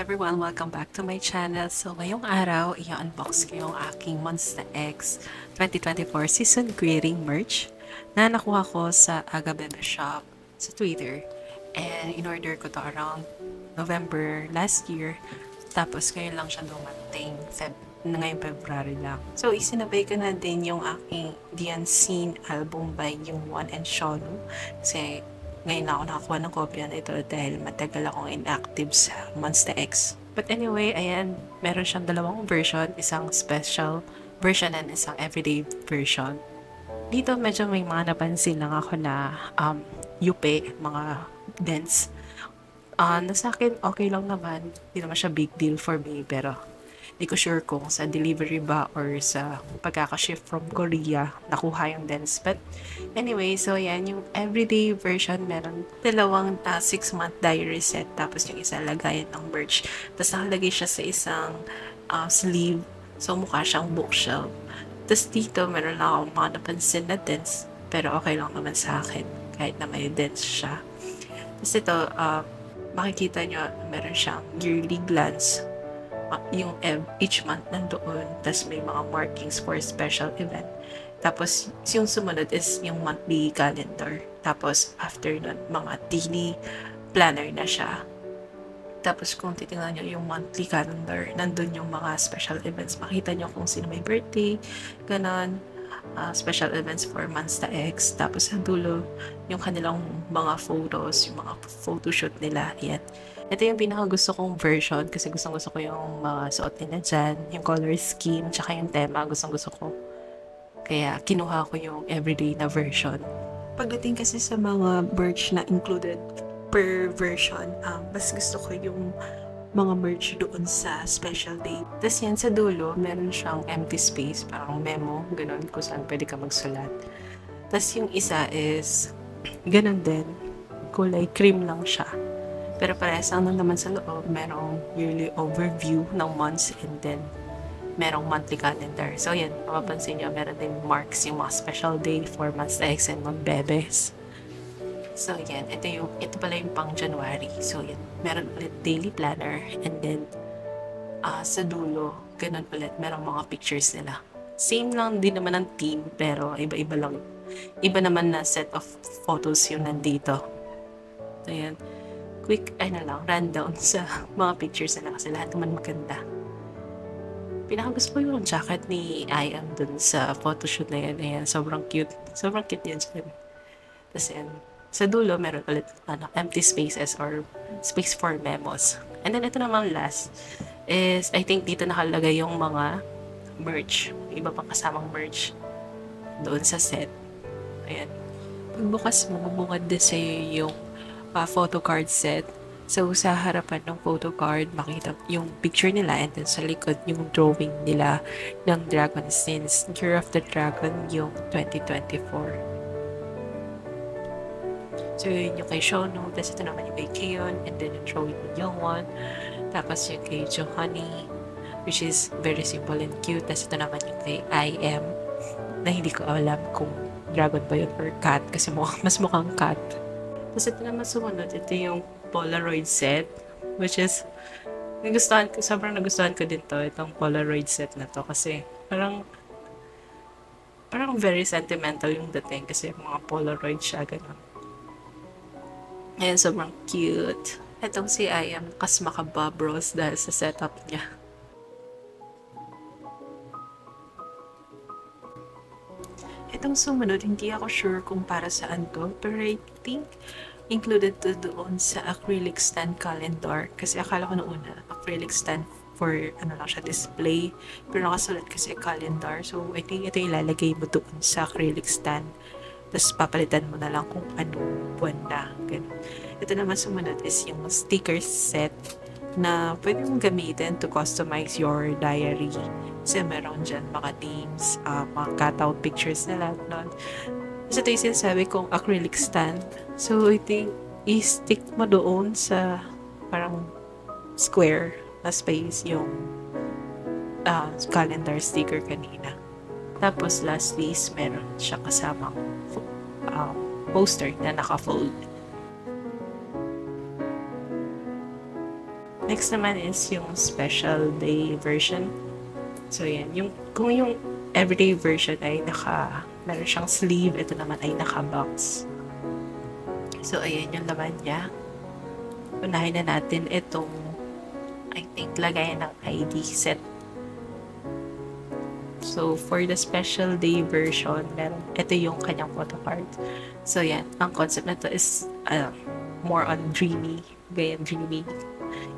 everyone! Welcome back to my channel. So, ngayong araw, i-unbox ko yung aking Monsta X 2024 season greeting merch na nakuha ko sa Aga Bebe Shop sa Twitter. And in-order ko to around November last year. Tapos, ngayon lang siya dumating. Ngayong February lang. So, isinabay ko na din yung aking The Unseen album by yung One and Shonu. Kasi, ngayon na ako nakakuha ng kopya nito dahil matagal akong inactive sa Monsta X. But anyway, ayan, meron siyang dalawang version, isang special version and isang everyday version. Dito medyo may mga napansin lang ako na yupe, mga dents. Na sa akin, okay lang naman. Hindi naman siya big deal for me, pero hindi ko sure kung sa delivery ba or sa pagkakaship from Korea nakuha yung dents. But anyway, so yan, yung everyday version meron dalawang 6-month diary set, tapos yung isa lagayan ng merch. Tapos nakalagay siya sa isang sleeve, so mukha siyang bookshelf. Tapos dito meron lang akong mga napansin na dents, pero okay lang naman sa akin kahit na may dents siya. Tapos ito, makikita nyo meron siyang yearly glance, yung each month nandoon, tas may mga markings for special event. Tapos yung sumunod is yung monthly calendar. Tapos after nun, mga daily planner na siya. Tapos kung titingnan nyo yung monthly calendar, nandun yung mga special events. Makita nyo kung sino may birthday, ganon. Special events for Monsta X. Tapos sa dulo, yung kanilang mga photos, yung mga photoshoot nila. Yan. Ito yung pinaka gusto kong version kasi gusto ko yung mga suot nila dyan, yung color scheme, tsaka yung tema, gusto ko. Kaya kinuha ko yung everyday na version. Pagdating kasi sa mga merch na included per version, mas gusto ko yung mga merch doon sa special day. Tapos yan sa dulo, meron siyang empty space, parang memo, ganun, kung saan pwede ka magsulat. Tapos yung isa is, ganun din, kulay cream lang siya. Pero parehas lang naman sa loob, merong yearly overview ng months and then merong monthly calendar. So yan, mapapansin nyo, meron din marks yung mga special day for Monsta X and mga bebes. So yan, ito pala yung pang January. So yan, meron ulit daily planner and then sa dulo, ganun ulit, merong mga pictures nila. Same lang din naman ang theme, pero iba-iba lang. Iba naman na set of photos yung nandito. So yan, quick rundown sa mga pictures nila kasi lahat naman maganda. Pinakagusto ko yung jacket ni I.M dun sa photoshoot na yan. Ayan, sobrang cute. Sobrang cute yan dyan. Tapos yan, sa dulo, meron ulit empty spaces or space for memos. And then ito naman last is, I think dito nakalagay yung mga merch. Iba pang kasamang merch doon sa set. Ayan. Pagbukas mo, mabungad din sa'yo yung photo card set. So, sa harapan ng photo card, makita yung picture nila and then sa likod, yung drawing nila ng dragon since Year of the Dragon yung 2024. So, yun yung kay Shonu. Tapos ito naman yung kay Keon and then yung drawing ng Youngwon. Tapos yung kay Johani, which is very simple and cute. Tapos ito naman yung kay I.M na hindi ko alam kung dragon ba yun or cat kasi mas mukhang cat. Tapos ito naman sumunod, ito yung Polaroid set, which is, sobrang nagustuhan ko din to, itong Polaroid set na to, kasi parang very sentimental yung dating, kasi mga Polaroid siya, gano'n. Ayan, sobrang cute. Itong si I.M, kas makababros dahil sa setup niya. Itong sumunod, hindi ako sure kung para saan to, pero I think included to doon sa acrylic stand calendar. Kasi akala ko noon na acrylic stand for lang siya, display. Pero nakasulat kasi calendar. So, I think ito ilalagay mo doon sa acrylic stand. Tapos papalitan mo na lang kung anong buwan na. Ganun. Ito naman sumunod is yung sticker set na pwede mong gamitin to customize your diary. Kasi meron dyan mga names, mga cutout pictures nila. Kasi ito yung sinasabi kong acrylic stand. So, I think, i-stick mo doon sa parang square na space yung calendar sticker kanina. Tapos, lastly is meron siya kasamang poster na naka-fold. Next naman is yung special day version. So, yan. Kung yung everyday version ay meron siyang sleeve, ito naman ay naka-box. So, ayan yung laman niya. Unahin na natin itong, I think, lagayan ng ID set. So, for the special day version, ito yung kanyang photo card. So, yan. Ang concept na to is more on dreamy,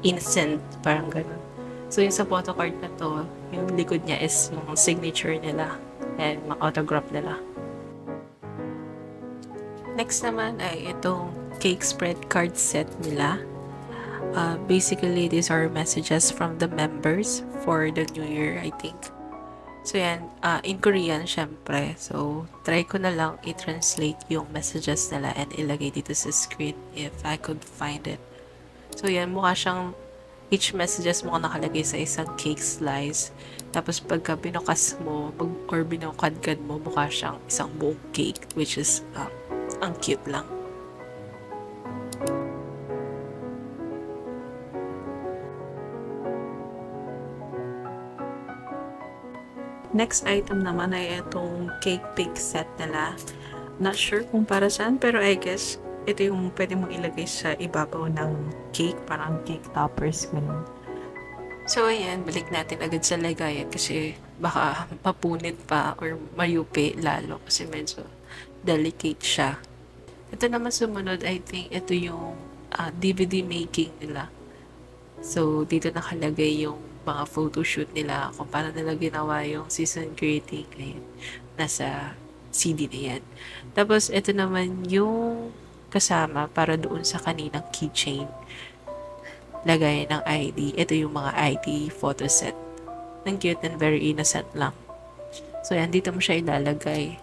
innocent, parang ganun. So, yung sa photo card na to, yung likod niya is yung signature nila and mga autograph nila. Next naman ay itong cake spread card set nila. Basically, these are messages from the members for the New Year, I think. So, yan. In Korean, syempre. So, try ko na lang i-translate yung messages nila and ilagay dito sa screen if I could find it. So, yan. Mukha siyang each messages mo nakalagay sa isang cake slice. Tapos, pagka binukas mo or binukadkad mo, mukha siyang isang buong cake, which is ang cute lang. Next item naman ay itong cake pick set nila. Not sure kung para saan, pero I guess ito yung pwede mong ilagay sa ibabaw ng cake, parang cake toppers, ganun. So, ayan, balik natin agad sa lagayan kasi baka mapunit pa or mayupi lalo kasi medyo delicate siya. Ito naman sumunod, I think ito yung DVD making nila. So, dito nakalagay yung mga photoshoot nila kung paano nila ginawa yung season greeting. Ayan, nasa CD na yan. Tapos, ito naman yung kasama para doon sa kaninang keychain. Lagay ng ID. Ito yung mga ID photo set. Ang cute and very innocent lang. So, yan. Dito mo siya ilalagay.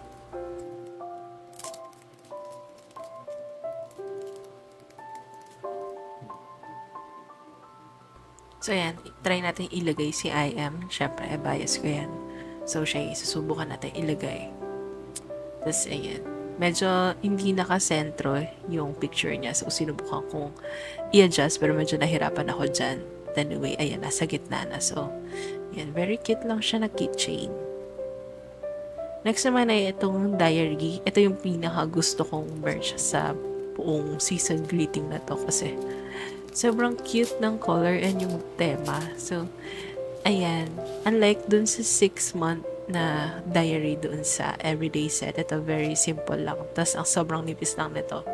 So, yan. Try natin ilagay si IM. Siyempre, bias ko yan. So, siya susubukan natin ilagay. Tapos, ayan. Medyo hindi nakasentro yung picture niya. So, sinubukan kong i-adjust. Pero medyo nahirapan ako dyan. Anyway, ayan. Nasa gitna na. So, yan. Very cute lang siya na keychain. Next naman ay itong diary. Ito yung pinaka gusto kong merch sa buong season greeting na to. Kasi, sobrang cute ng color and yung tema. So, ayan. Unlike dun sa 6-month na diary dun sa everyday set, ito very simple lang. Tapos, ang sobrang nipis lang nito.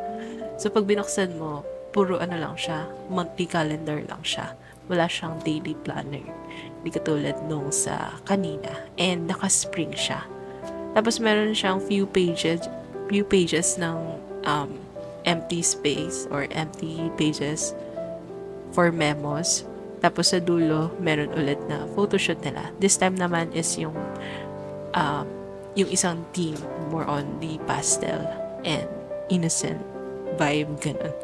So, pag binuksan mo, puro ano lang siya, monthly calendar lang siya. Wala siyang daily planner. Hindi katulad nung sa kanina. And naka-spring siya. Tapos, meron siyang few pages ng empty space or empty pages for memos. Tapos sa dulo, meron ulit na photoshoot nila. This time naman is yung isang theme, more on the pastel and innocent vibe, ganun.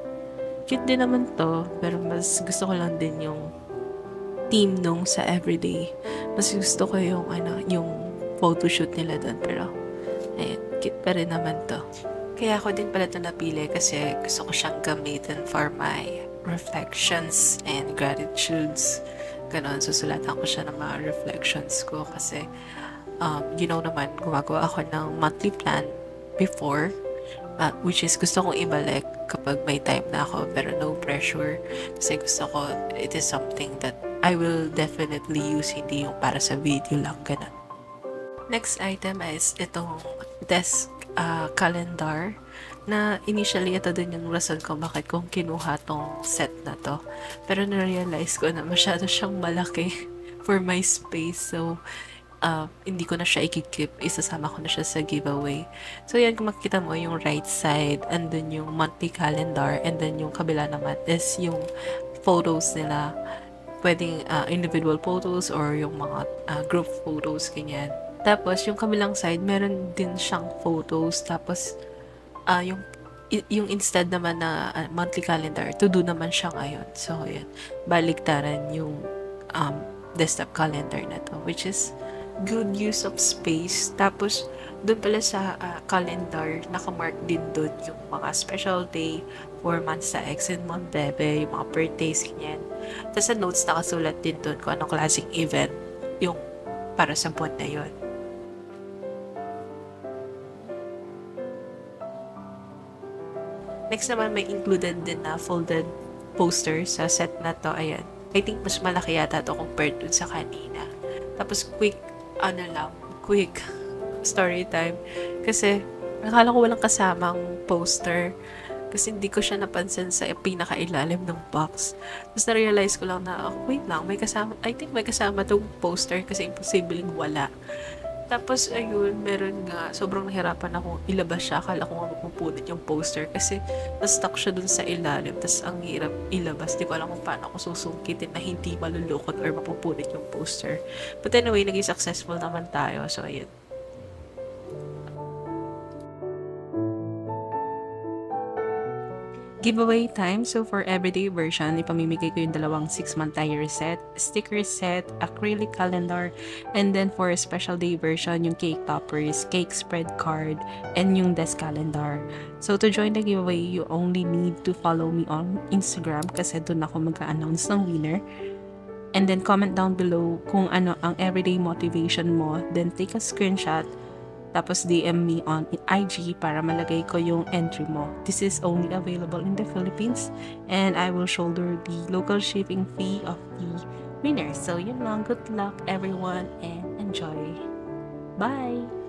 Cute din naman to, pero mas gusto ko lang din yung theme nung sa everyday. Mas gusto ko yung photoshoot nila doon, pero ayun, cute pa rin naman to. Kaya ako din pala ito napili kasi gusto ko siyang gamitin for my reflections and gratitudes. Ganon, susulatan ko siya ng mga reflections ko kasi naman, gumagawa ako ng monthly plan before, which is gusto kong ibalik kapag may time na ako, pero no pressure kasi gusto ko, it is something that I will definitely use, hindi yung para sa video lang, ganon. Next item is itong desk calendar na initially ito din yung rason ko bakit kong kinuha tong set na to. Pero na-realize ko na masyado siyang malaki for my space. So, hindi ko na siya ikikip. Isasama ko na siya sa giveaway. So, yan, kung makikita mo yung right side, and then yung monthly calendar, and then yung kabila naman is yung photos nila. Pwedeng individual photos or yung mga group photos, ganyan. Tapos, yung kabilang side, meron din siyang photos. Tapos, yung instead naman na monthly calendar, to-do naman siya ngayon. So, yan. Baliktaran yung desktop calendar na to, which is good use of space. Tapos, Doon pala sa calendar, nakamark din doon yung mga special day for Mansa X and Montebbe, yung mga birthdays, ganyan. Tapos sa notes, nakasulat din doon kung anong klaseng event yung para sa buwan na yun. Next naman, may included din na folded poster sa set na to. Ayan. I think mas malaki yata to compared dun sa kanina. Tapos quick story time. Kasi, nakala ko walang kasamang poster. Kasi hindi ko siya napansin sa pinakailalim ng box. Tapos na-realize ko lang na, wait lang, I think may kasama tong poster kasi imposibleng wala. Tapos, ayun, meron nga, sobrang nahirapan akong ilabas siya. Akala ko nga mapupunit yung poster kasi na-stuck siya dun sa ilalim. Tapos, ang hirap ilabas. Di ko alam kung paano ako susungkitin na hindi malulukot or mapupunit yung poster. But anyway, naging successful naman tayo. So, ayun. Giveaway time. So, for everyday version, ipamimigay ko yung dalawang 6-month diary set, sticker set, acrylic calendar, and then for a special day version, yung cake toppers, cake spread card, and yung desk calendar. So, to join the giveaway, you only need to follow me on Instagram kasi doon ako mag-announce ng winner. And then, comment down below kung ano ang everyday motivation mo. Then, take a screenshot. Tapos DM me on IG para malagay ko yung entry mo. This is only available in the Philippines and I will shoulder the local shipping fee of the winner. So yun lang. Good luck everyone and enjoy. Bye!